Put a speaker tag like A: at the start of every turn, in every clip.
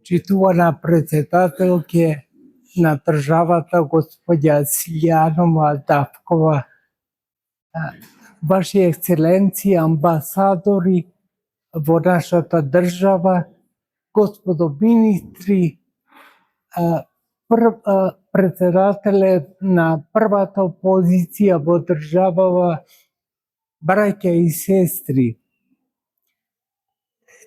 A: Читувана председателке на државата господја Силјанова Давкова, Ваши ексцеленции, амбасадори во нашата држава, господо министри, председателе на првата опозиција во државава, браќа и сестри.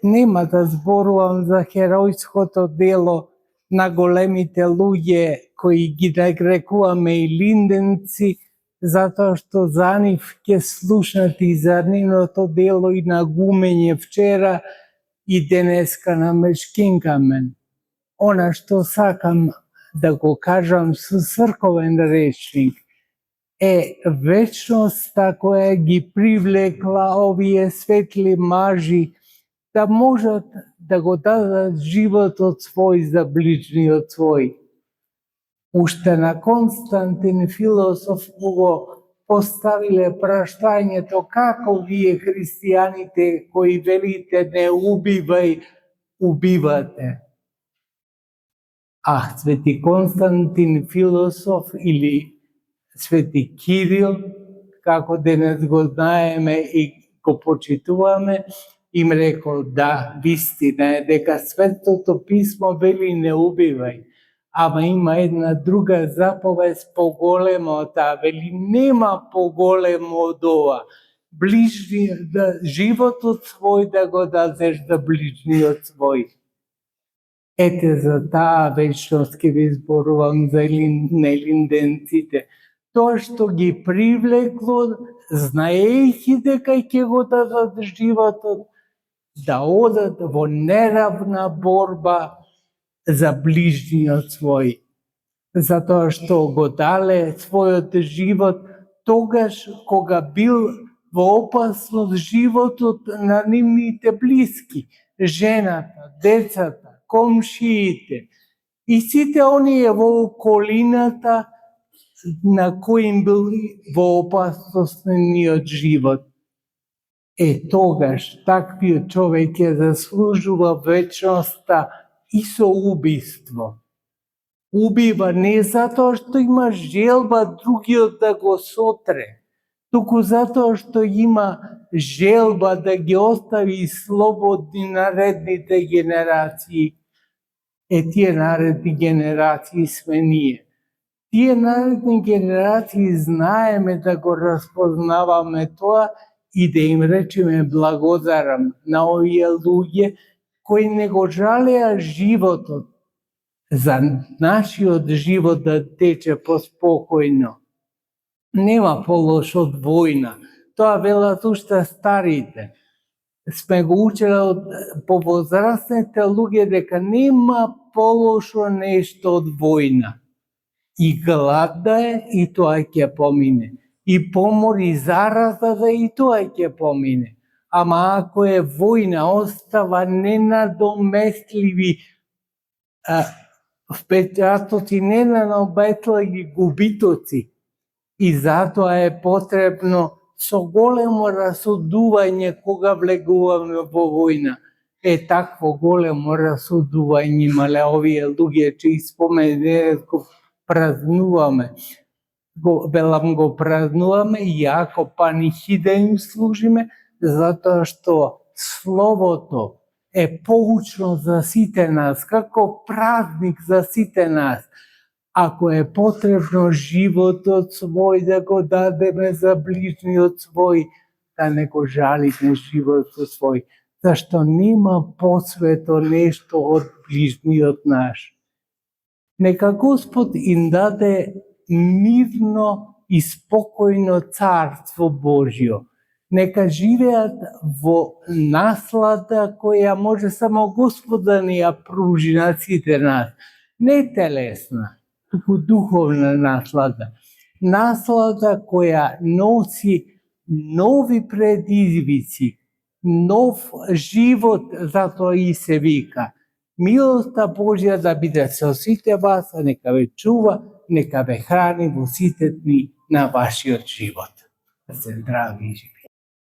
A: Нема да зборувам за херојското дело на големите луѓе кои ги нарекуваме и линденци, затоа што за нив ќе слушнат и за нивното дело и на гумење вчера и денеска на Мечкин камен. Она што сакам да го кажам со црковен речник е вечноста која ги привлекла овие светли мажи да можат да го дадат животот свој за ближниот свој. Уште на Константин философ го поставиле праштањето како вие христијаните кои велите не убивај, убивате. А свети Константин философ или свети Кирил, како денес го знаеме и го почитуваме, им рекол да, вистина е дека Светото писмо вели не убивај, ама има една друга заповест поголема од таа, вели нема поголемо од ова, животот свој да го дадеш за ближниот свој. Ете за таа вечност ке ви зборувам за линденците. Тоа што ги привлекло, знаејќи дека ќе го дадат животот, да одат во неравна борба за ближниот свој. Затоа што го дале својот живот тогаш кога бил во опасност животот на нивните блиски, жената, децата, комшиите и сите оние во околината на кои бил во опасност нивниот живот. Тогаш таквиот човек ќе заслужува вечноста и со убиство. Убива не затоа што има желба другиот да го сотре, туку затоа што има желба да ги остави слободни наредните генерации. Тие наредни генерации сме ние. Тие наредни генерации знаеме да го распознаваме тоа и да им речеме благодарам на овие луѓе кои не го жалеа животот за нашиот живот да тече поспокојно. Нема полошо од војна. Тоа велат уште старите. Сме го учеле од повозрастните луѓе дека нема полошо нешто од војна. И глад да е, и тоа ќе помине. И помор и зараза да и тоа ќе помине. Ама ако е војна, остава ненадоместливи впечатоци, ненадоместливи губитоци. И затоа е потребно со големо расудување кога влегуваме во војна. Такво големо расудување имале овие луѓе, чии спомен го празнуваме. Велам го празнуваме, иако панихида им служиме, затоа што Словото е поучно за сите нас, како празник за сите нас. Ако е потребно животот свој да го дадеме за ближниот свој, да не го жалиме животот свој, зашто нема посвето нешто од ближниот наш. Нека Господ им даде мирно и спокојно Царство Божјо. Нека живеат во наслада која може само Господ да ни ја пружи на сите нас. Не телесна, туку духовна наслада. Наслада која носи нови предизвици, нов живот, затоа и се вика. Милоста Божја да биде со сите вас, нека ве чува, нека ве храни во сите дни на вашиот живот. Да се здрави и